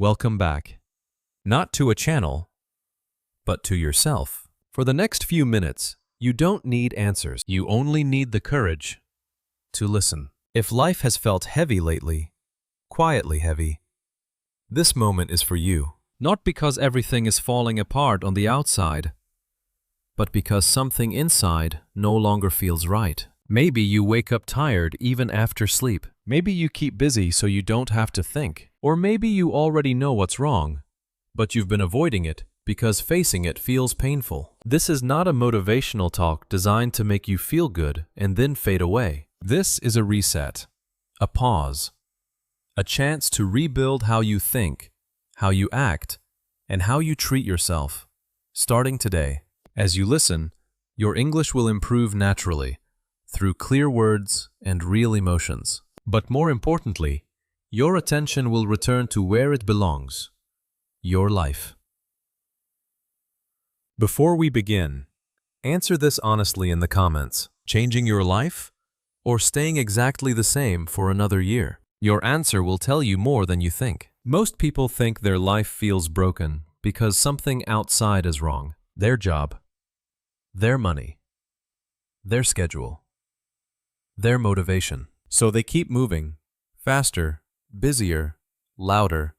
Welcome back. Not to a channel, but to yourself. For the next few minutes, you don't need answers. You only need the courage to listen. If life has felt heavy lately, quietly heavy, this moment is for you. Not because everything is falling apart on the outside, but because something inside no longer feels right. Maybe you wake up tired even after sleep. Maybe you keep busy so you don't have to think. Or maybe you already know what's wrong, but you've been avoiding it because facing it feels painful. This is not a motivational talk designed to make you feel good and then fade away. This is a reset, a pause, a chance to rebuild how you think, how you act, and how you treat yourself. Starting today, as you listen, your English will improve naturally through clear words and real emotions. But more importantly, your attention will return to where it belongs, your life. Before we begin, answer this honestly in the comments. Changing your life or staying exactly the same for another year? Your answer will tell you more than you think. Most people think their life feels broken because something outside is wrong. Their job, their money, their schedule, their motivation. So they keep moving, faster, busier, louder,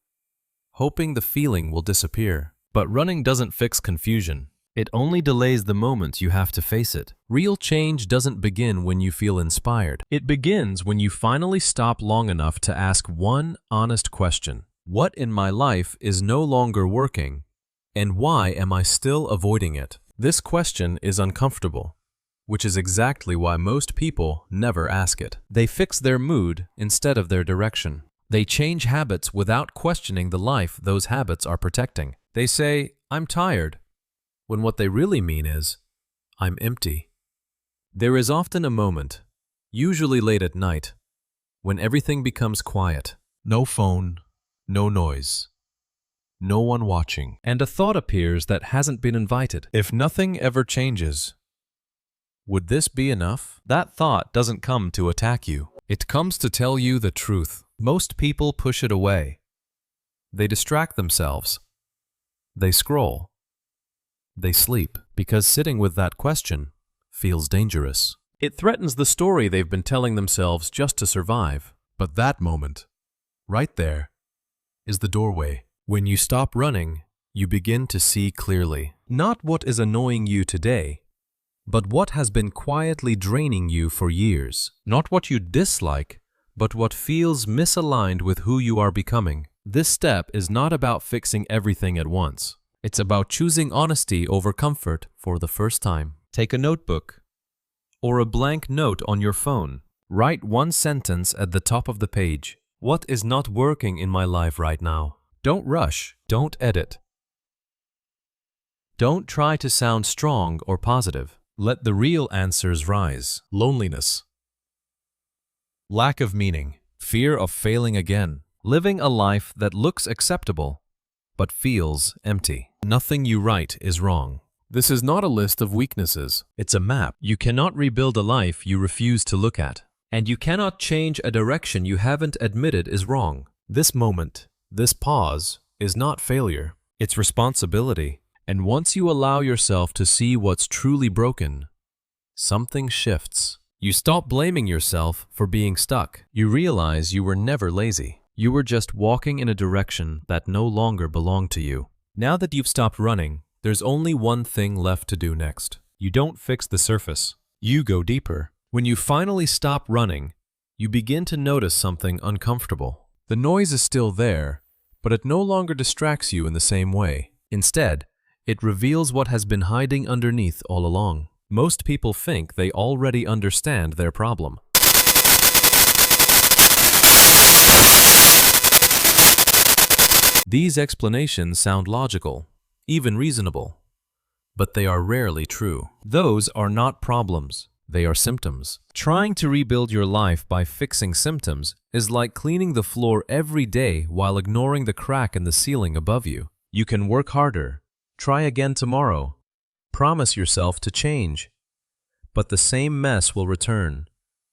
hoping the feeling will disappear. But running doesn't fix confusion. It only delays the moment you have to face it. Real change doesn't begin when you feel inspired. It begins when you finally stop long enough to ask one honest question. What in my life is no longer working, and why am I still avoiding it? This question is uncomfortable, which is exactly why most people never ask it. They fix their mood instead of their direction. They change habits without questioning the life those habits are protecting. They say, "I'm tired," when what they really mean is, "I'm empty." There is often a moment, usually late at night, when everything becomes quiet. No phone, no noise, no one watching, and a thought appears that hasn't been invited. If nothing ever changes, would this be enough? That thought doesn't come to attack you. It comes to tell you the truth. Most people push it away. They distract themselves. They scroll. They sleep because sitting with that question feels dangerous. It threatens the story they've been telling themselves just to survive. But that moment, right there, is the doorway. When you stop running, you begin to see clearly. Not what is annoying you today, but what has been quietly draining you for years. Not what you dislike, but what feels misaligned with who you are becoming. This step is not about fixing everything at once. It's about choosing honesty over comfort for the first time. Take a notebook or a blank note on your phone. Write one sentence at the top of the page. What is not working in my life right now? Don't rush. Don't edit. Don't try to sound strong or positive. Let the real answers rise. Loneliness, lack of meaning, fear of failing again, living a life that looks acceptable but feels empty. Nothing you write is wrong. This is not a list of weaknesses. It's a map. You cannot rebuild a life you refuse to look at, and you cannot change a direction you haven't admitted is wrong. This moment, this pause, is not failure. It's responsibility. And once you allow yourself to see what's truly broken, something shifts. You stop blaming yourself for being stuck. You realize you were never lazy. You were just walking in a direction that no longer belonged to you. Now that you've stopped running, there's only one thing left to do next. You don't fix the surface. You go deeper. When you finally stop running, you begin to notice something uncomfortable. The noise is still there, but it no longer distracts you in the same way. Instead, it reveals what has been hiding underneath all along. Most people think they already understand their problem. These explanations sound logical, even reasonable, but they are rarely true. Those are not problems, they are symptoms. Trying to rebuild your life by fixing symptoms is like cleaning the floor every day while ignoring the crack in the ceiling above you. You can work harder, try again tomorrow, promise yourself to change, but the same mess will return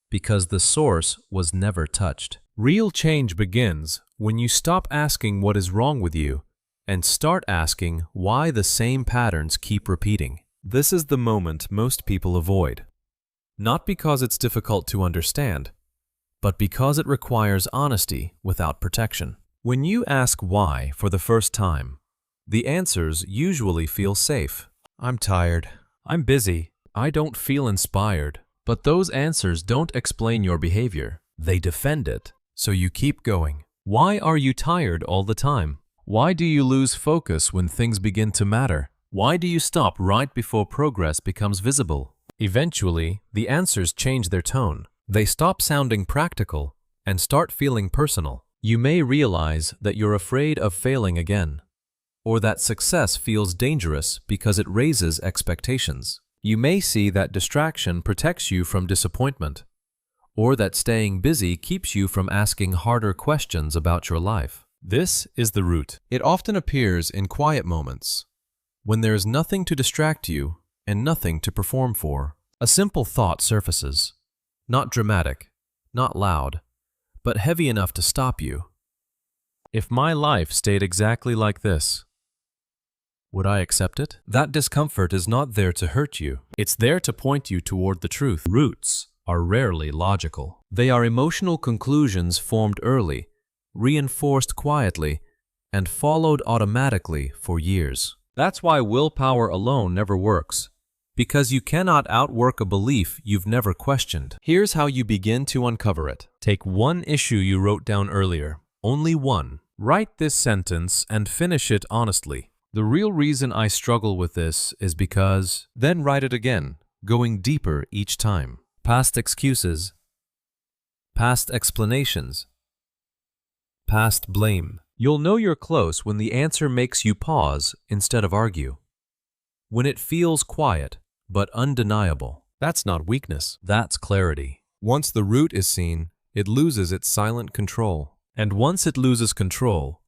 because the source was never touched. Real change begins when you stop asking what is wrong with you and start asking why the same patterns keep repeating. This is the moment most people avoid. Not because it's difficult to understand, but because it requires honesty without protection. When you ask why for the first time, the answers usually feel safe. I'm tired. I'm busy. I don't feel inspired. But those answers don't explain your behavior. They defend it, so you keep going. Why are you tired all the time? Why do you lose focus when things begin to matter? Why do you stop right before progress becomes visible? Eventually, the answers change their tone. They stop sounding practical and start feeling personal. You may realize that you're afraid of failing again, or that success feels dangerous because it raises expectations. You may see that distraction protects you from disappointment, or that staying busy keeps you from asking harder questions about your life. This is the root. It often appears in quiet moments, when there is nothing to distract you and nothing to perform for. A simple thought surfaces, not dramatic, not loud, but heavy enough to stop you. If my life stayed exactly like this, would I accept it? That discomfort is not there to hurt you. It's there to point you toward the truth. Roots are rarely logical. They are emotional conclusions formed early, reinforced quietly, and followed automatically for years. That's why willpower alone never works, because you cannot outwork a belief you've never questioned. Here's how you begin to uncover it. Take one issue you wrote down earlier, only one. Write this sentence and finish it honestly. The real reason I struggle with this is because... Then write it again, going deeper each time. Past excuses, past explanations, past blame. You'll know you're close when the answer makes you pause instead of argue. When it feels quiet, but undeniable. That's not weakness, that's clarity. Once the root is seen, it loses its silent control. And once it loses control,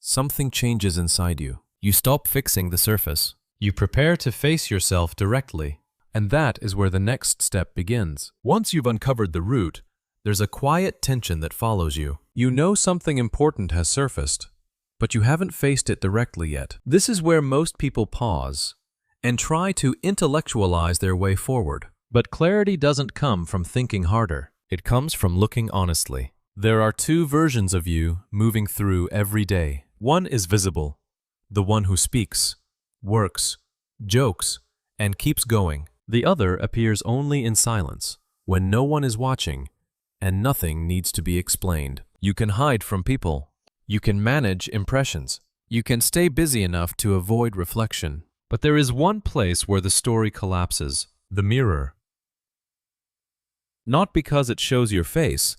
something changes inside you. You stop fixing the surface. You prepare to face yourself directly. And that is where the next step begins. Once you've uncovered the root, there's a quiet tension that follows you. You know something important has surfaced, but you haven't faced it directly yet. This is where most people pause and try to intellectualize their way forward. But clarity doesn't come from thinking harder. It comes from looking honestly. There are two versions of you moving through every day. One is visible, the one who speaks, works, jokes, and keeps going. The other appears only in silence, when no one is watching and nothing needs to be explained. You can hide from people. You can manage impressions. You can stay busy enough to avoid reflection. But there is one place where the story collapses, the mirror. Not because it shows your face,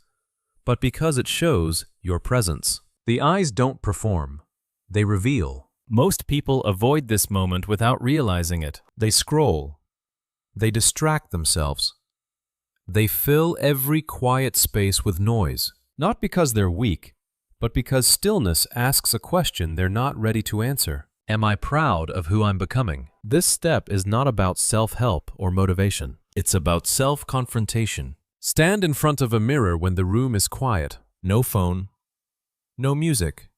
but because it shows your presence. The eyes don't perform, they reveal. Most people avoid this moment without realizing it. They scroll. They distract themselves. They fill every quiet space with noise, not because they're weak, but because stillness asks a question they're not ready to answer. Am I proud of who I'm becoming? This step is not about self-help or motivation. It's about self-confrontation. Stand in front of a mirror when the room is quiet. No phone, no music,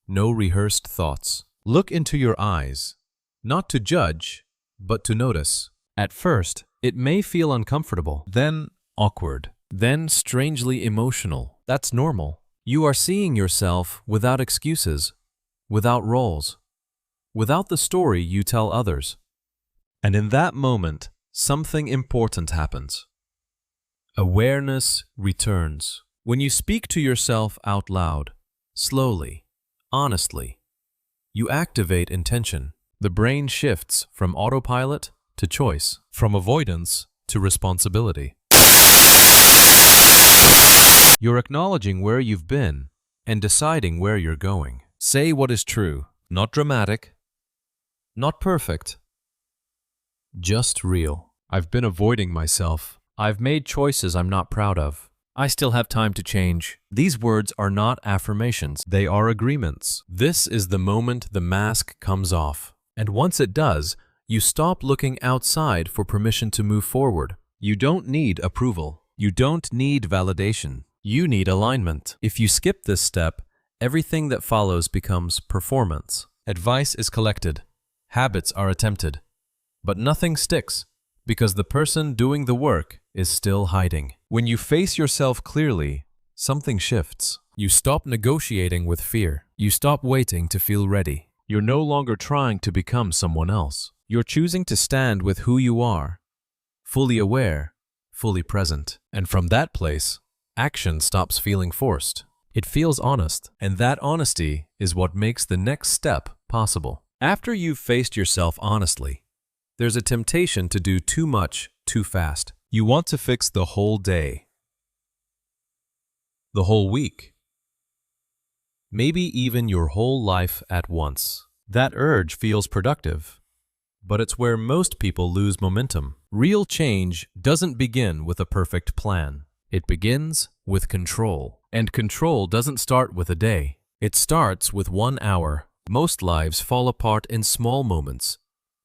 no rehearsed thoughts. Look into your eyes, not to judge, but to notice. At first, it may feel uncomfortable, then awkward, then strangely emotional. That's normal. You are seeing yourself without excuses, without roles, without the story you tell others. And in that moment, something important happens. Awareness returns. When you speak to yourself out loud, slowly, honestly, you activate intention. The brain shifts from autopilot to choice, from avoidance to responsibility. You're acknowledging where you've been and deciding where you're going. Say what is true, not dramatic, not perfect, just real. I've been avoiding myself. I've made choices I'm not proud of. I still have time to change. These words are not affirmations, they are agreements. This is the moment the mask comes off. And once it does, you stop looking outside for permission to move forward. You don't need approval. You don't need validation. You need alignment. If you skip this step, everything that follows becomes performance. Advice is collected. Habits are attempted. But nothing sticks because the person doing the work is still hiding. When you face yourself clearly, something shifts. You stop negotiating with fear. You stop waiting to feel ready. You're no longer trying to become someone else. You're choosing to stand with who you are, fully aware, fully present. And from that place, action stops feeling forced. It feels honest, and that honesty is what makes the next step possible. After you've faced yourself honestly, there's a temptation to do too much too fast. You want to fix the whole day, the whole week, maybe even your whole life at once. That urge feels productive, but it's where most people lose momentum. Real change doesn't begin with a perfect plan. It begins with control. And control doesn't start with a day. It starts with 1 hour. Most lives fall apart in small moments,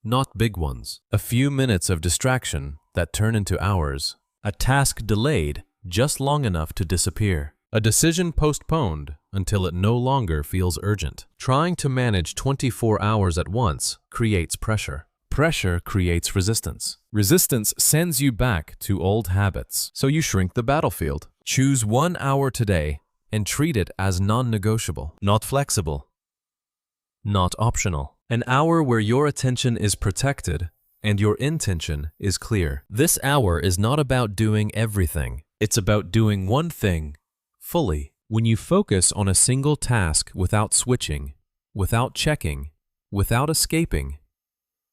not big ones. A few minutes of distraction that turn into hours. A task delayed just long enough to disappear. A decision postponed until it no longer feels urgent. Trying to manage 24 hours at once creates pressure. Pressure creates resistance. Resistance sends you back to old habits, so you shrink the battlefield. Choose 1 hour today and treat it as non-negotiable, not flexible, not optional. An hour where your attention is protected and your intention is clear. This hour is not about doing everything. It's about doing one thing fully. When you focus on a single task without switching, without checking, without escaping,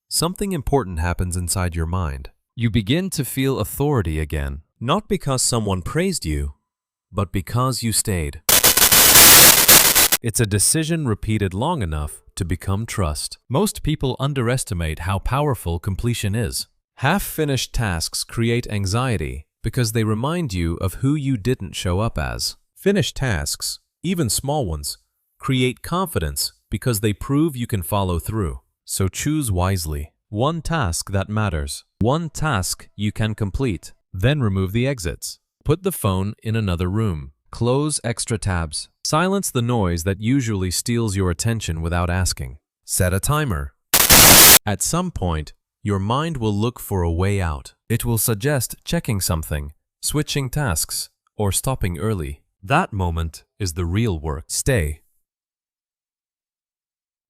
something important happens inside your mind. You begin to feel authority again, not because someone praised you, but because you stayed. It's a decision repeated long enough to become trust. Most people underestimate how powerful completion is. Half-finished tasks create anxiety because they remind you of who you didn't show up as. Finished tasks, even small ones, create confidence because they prove you can follow through. So choose wisely. One task that matters. One task you can complete. Then remove the exits. Put the phone in another room. Close extra tabs. Silence the noise that usually steals your attention without asking. Set a timer. At some point, your mind will look for a way out. It will suggest checking something, switching tasks, or stopping early. That moment is the real work. Stay.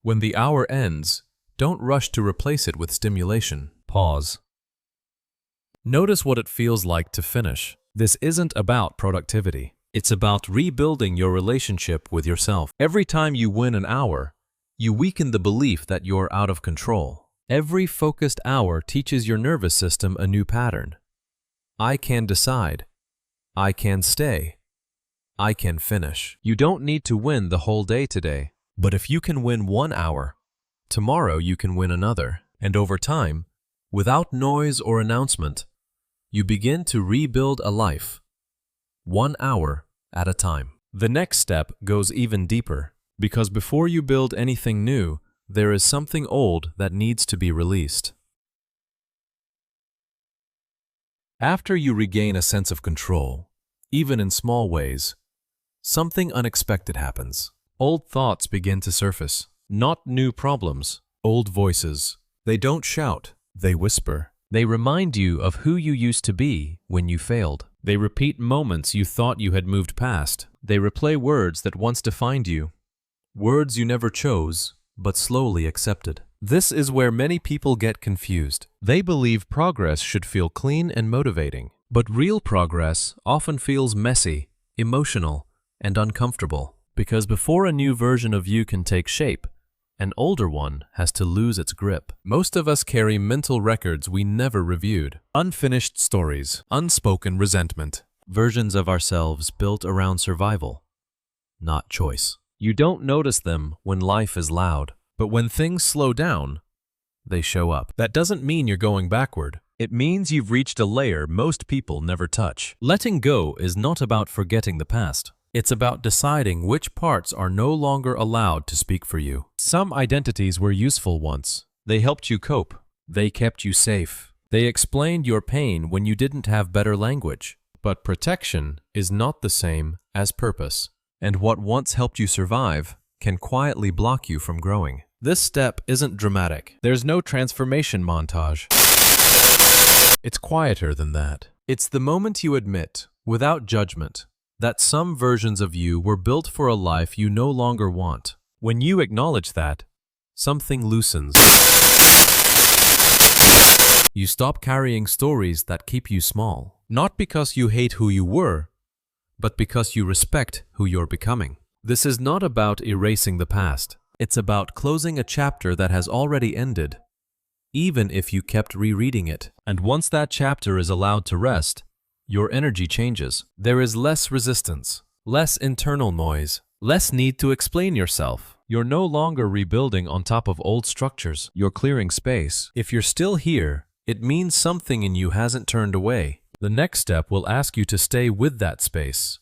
When the hour ends, don't rush to replace it with stimulation. Pause. Notice what it feels like to finish. This isn't about productivity. It's about rebuilding your relationship with yourself. Every time you win an hour, you weaken the belief that you're out of control. Every focused hour teaches your nervous system a new pattern. I can decide. I can stay. I can finish. You don't need to win the whole day today, but if you can win 1 hour, tomorrow you can win another. And over time, without noise or announcement, you begin to rebuild a life, 1 hour at a time. The next step goes even deeper, because before you build anything new, there is something old that needs to be released. After you regain a sense of control, even in small ways, something unexpected happens. Old thoughts begin to surface. Not new problems, old voices. They don't shout, they whisper. They remind you of who you used to be when you failed. They repeat moments you thought you had moved past. They replay words that once defined you. Words you never chose, but slowly accepted. This is where many people get confused. They believe progress should feel clean and motivating. But real progress often feels messy, emotional, and uncomfortable. Because before a new version of you can take shape, an older one has to lose its grip. Most of us carry mental records we never reviewed. Unfinished stories, unspoken resentment, versions of ourselves built around survival, not choice. You don't notice them when life is loud, but when things slow down, they show up. That doesn't mean you're going backward. It means you've reached a layer most people never touch. Letting go is not about forgetting the past. It's about deciding which parts are no longer allowed to speak for you. Some identities were useful once. They helped you cope. They kept you safe. They explained your pain when you didn't have better language. But protection is not the same as purpose. And what once helped you survive can quietly block you from growing. This step isn't dramatic. There's no transformation montage. It's quieter than that. It's the moment you admit, without judgment, that some versions of you were built for a life you no longer want. When you acknowledge that, something loosens. You stop carrying stories that keep you small, not because you hate who you were, but because you respect who you're becoming. This is not about erasing the past. It's about closing a chapter that has already ended, even if you kept rereading it. And once that chapter is allowed to rest, your energy changes. There is less resistance, less internal noise, less need to explain yourself. You're no longer rebuilding on top of old structures. You're clearing space. If you're still here, it means something in you hasn't turned away. The next step will ask you to stay with that space,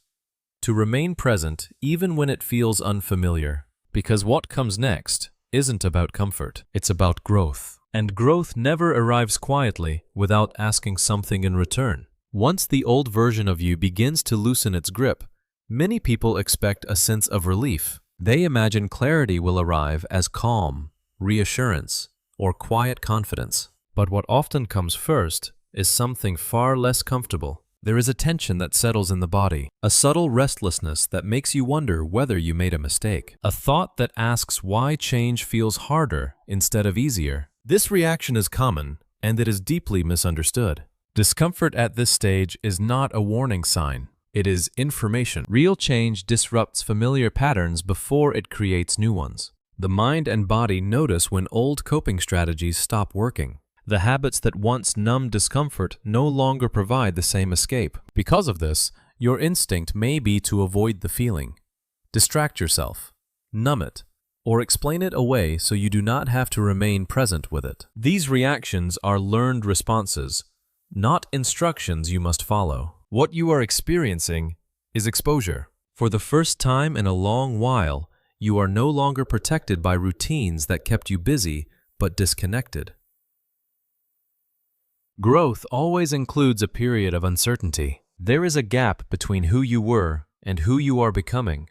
to remain present even when it feels unfamiliar. Because what comes next isn't about comfort, it's about growth. And growth never arrives quietly without asking something in return. Once the old version of you begins to loosen its grip, many people expect a sense of relief. They imagine clarity will arrive as calm, reassurance, or quiet confidence. But what often comes first is something far less comfortable. There is a tension that settles in the body, a subtle restlessness that makes you wonder whether you made a mistake, a thought that asks why change feels harder instead of easier. This reaction is common, and it is deeply misunderstood. Discomfort at this stage is not a warning sign. It is information. Real change disrupts familiar patterns before it creates new ones. The mind and body notice when old coping strategies stop working. The habits that once numbed discomfort no longer provide the same escape. Because of this, your instinct may be to avoid the feeling. Distract yourself, numb it, or explain it away so you do not have to remain present with it. These reactions are learned responses, not instructions you must follow. What you are experiencing is exposure. For the first time in a long while, you are no longer protected by routines that kept you busy but disconnected. Growth always includes a period of uncertainty. There is a gap between who you were and who you are becoming,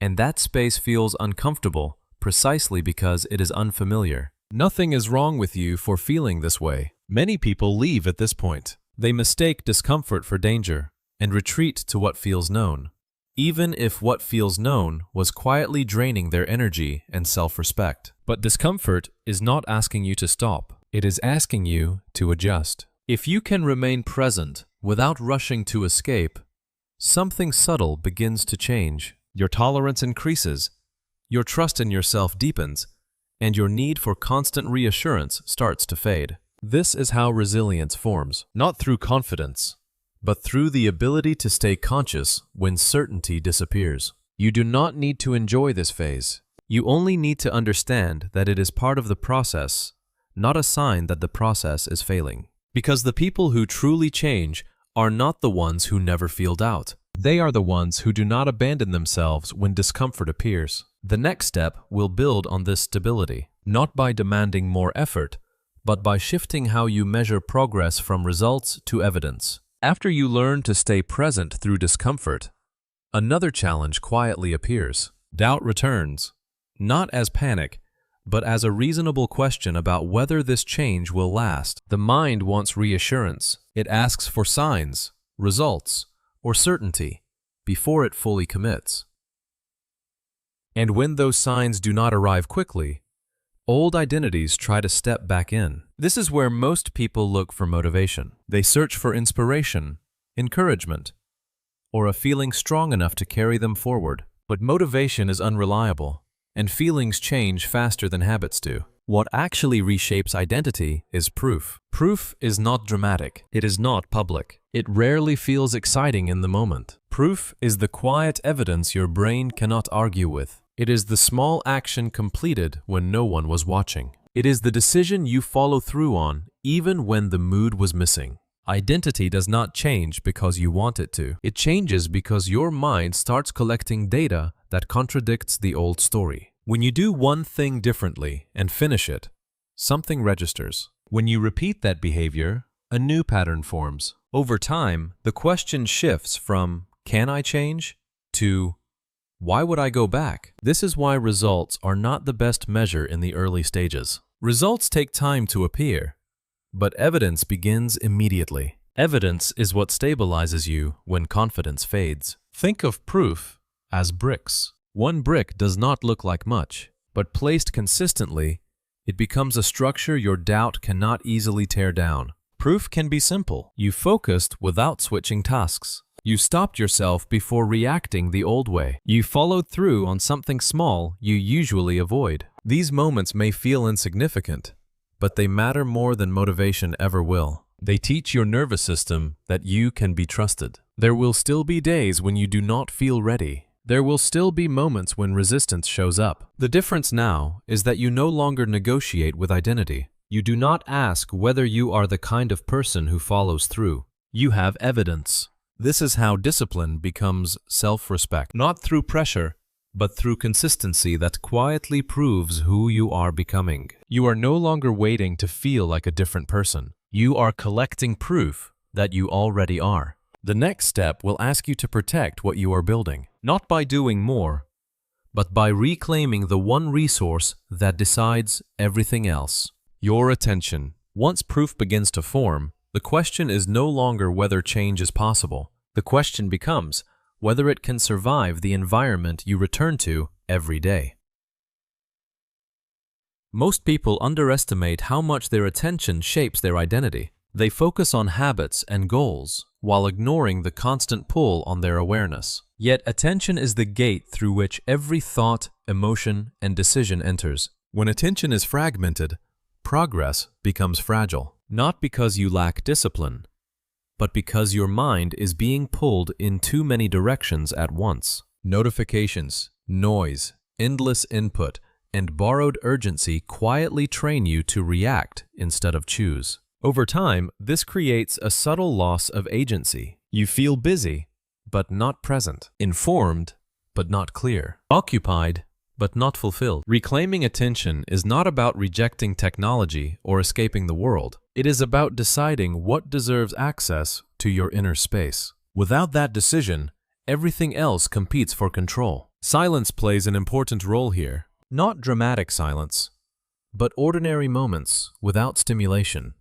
and that space feels uncomfortable precisely because it is unfamiliar. Nothing is wrong with you for feeling this way. Many people leave at this point. They mistake discomfort for danger and retreat to what feels known, even if what feels known was quietly draining their energy and self-respect. But discomfort is not asking you to stop. It is asking you to adjust. If you can remain present without rushing to escape, something subtle begins to change. Your tolerance increases, your trust in yourself deepens, and your need for constant reassurance starts to fade. This is how resilience forms, not through confidence, but through the ability to stay conscious when certainty disappears. You do not need to enjoy this phase. You only need to understand that it is part of the process, not a sign that the process is failing. Because the people who truly change are not the ones who never feel doubt. They are the ones who do not abandon themselves when discomfort appears. The next step will build on this stability, not by demanding more effort, but by shifting how you measure progress from results to evidence. After you learn to stay present through discomfort, another challenge quietly appears. Doubt returns, not as panic, but as a reasonable question about whether this change will last. The mind wants reassurance. It asks for signs, results, or certainty before it fully commits. And when those signs do not arrive quickly, old identities try to step back in. This is where most people look for motivation. They search for inspiration, encouragement, or a feeling strong enough to carry them forward. But motivation is unreliable, and feelings change faster than habits do. What actually reshapes identity is proof. Proof is not dramatic. It is not public. It rarely feels exciting in the moment. Proof is the quiet evidence your brain cannot argue with. It is the small action completed when no one was watching. It is the decision you follow through on even when the mood was missing. Identity does not change because you want it to. It changes because your mind starts collecting data that contradicts the old story. When you do one thing differently and finish it, something registers. When you repeat that behavior, a new pattern forms. Over time, the question shifts from, "Can I change?" to, "Why would I go back?" This is why results are not the best measure in the early stages. Results take time to appear, but evidence begins immediately. Evidence is what stabilizes you when confidence fades. Think of proof as bricks. One brick does not look like much, but placed consistently, it becomes a structure your doubt cannot easily tear down. Proof can be simple. You focused without switching tasks. You stopped yourself before reacting the old way. You followed through on something small you usually avoid. These moments may feel insignificant, but they matter more than motivation ever will. They teach your nervous system that you can be trusted. There will still be days when you do not feel ready. There will still be moments when resistance shows up. The difference now is that you no longer negotiate with identity. You do not ask whether you are the kind of person who follows through. You have evidence. This is how discipline becomes self-respect, not through pressure, but through consistency that quietly proves who you are becoming. You are no longer waiting to feel like a different person. You are collecting proof that you already are. The next step will ask you to protect what you are building, not by doing more, but by reclaiming the one resource that decides everything else: your attention. Once proof begins to form, the question is no longer whether change is possible. The question becomes whether it can survive the environment you return to every day. Most people underestimate how much their attention shapes their identity. They focus on habits and goals while ignoring the constant pull on their awareness. Yet attention is the gate through which every thought, emotion, and decision enters. When attention is fragmented, progress becomes fragile, not because you lack discipline, but because your mind is being pulled in too many directions at once. Notifications, noise, endless input, and borrowed urgency quietly train you to react instead of choose. Over time, this creates a subtle loss of agency. You feel busy, but not present, informed, but not clear, occupied, but not fulfilled. Reclaiming attention is not about rejecting technology or escaping the world. It is about deciding what deserves access to your inner space. Without that decision, everything else competes for control. Silence plays an important role here. Not dramatic silence, but ordinary moments without stimulation.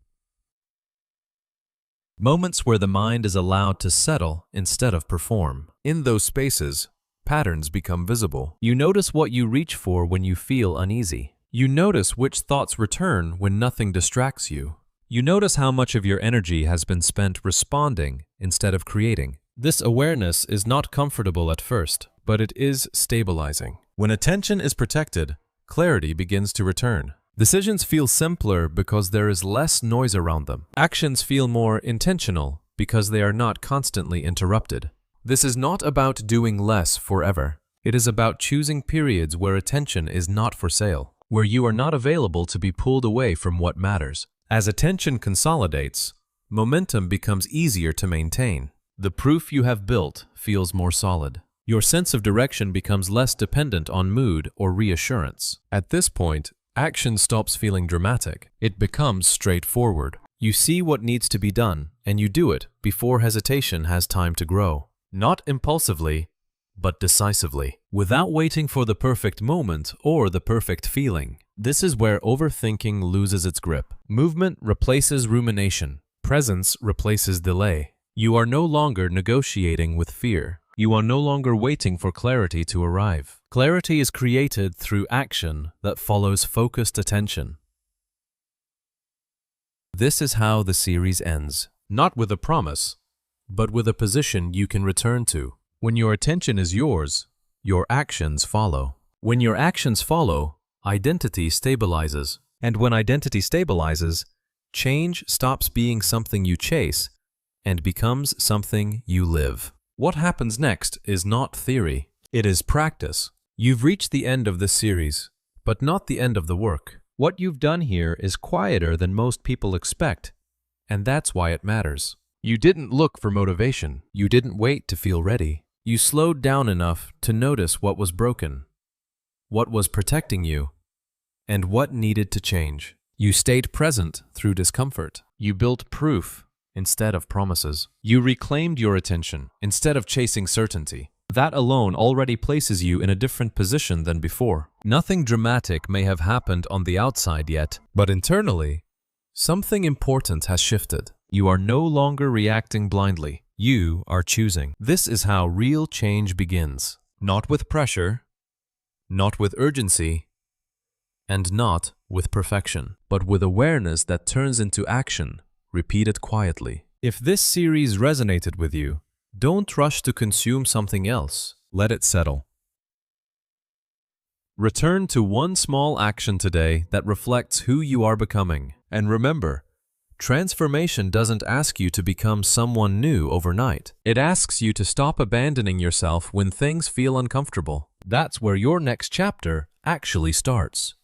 Moments where the mind is allowed to settle instead of perform. In those spaces, patterns become visible. You notice what you reach for when you feel uneasy. You notice which thoughts return when nothing distracts you. You notice how much of your energy has been spent responding instead of creating. This awareness is not comfortable at first, but it is stabilizing. When attention is protected, clarity begins to return. Decisions feel simpler because there is less noise around them. Actions feel more intentional because they are not constantly interrupted. This is not about doing less forever. It is about choosing periods where attention is not for sale, where you are not available to be pulled away from what matters. As attention consolidates, momentum becomes easier to maintain. The proof you have built feels more solid. Your sense of direction becomes less dependent on mood or reassurance. At this point, action stops feeling dramatic. It becomes straightforward. You see what needs to be done, and you do it before hesitation has time to grow. Not impulsively, but decisively, without waiting for the perfect moment or the perfect feeling. This is where overthinking loses its grip. Movement replaces rumination. Presence replaces delay. You are no longer negotiating with fear. You are no longer waiting for clarity to arrive. Clarity is created through action that follows focused attention. This is how the series ends, not with a promise, but with a position you can return to. When your attention is yours, your actions follow. When your actions follow, identity stabilizes. And when identity stabilizes, change stops being something you chase and becomes something you live. What happens next is not theory, it is practice. You've reached the end of this series, but not the end of the work. What you've done here is quieter than most people expect, and that's why it matters. You didn't look for motivation. You didn't wait to feel ready. You slowed down enough to notice what was broken, what was protecting you, and what needed to change. You stayed present through discomfort. You built proof instead of promises. You reclaimed your attention instead of chasing certainty. That alone already places you in a different position than before. Nothing dramatic may have happened on the outside yet, but internally, something important has shifted. You are no longer reacting blindly. You are choosing. This is how real change begins. Not with pressure, not with urgency, and not with perfection, but with awareness that turns into action, repeated quietly. If this series resonated with you, don't rush to consume something else. Let it settle. Return to one small action today that reflects who you are becoming. And remember, transformation doesn't ask you to become someone new overnight. It asks you to stop abandoning yourself when things feel uncomfortable. That's where your next chapter actually starts.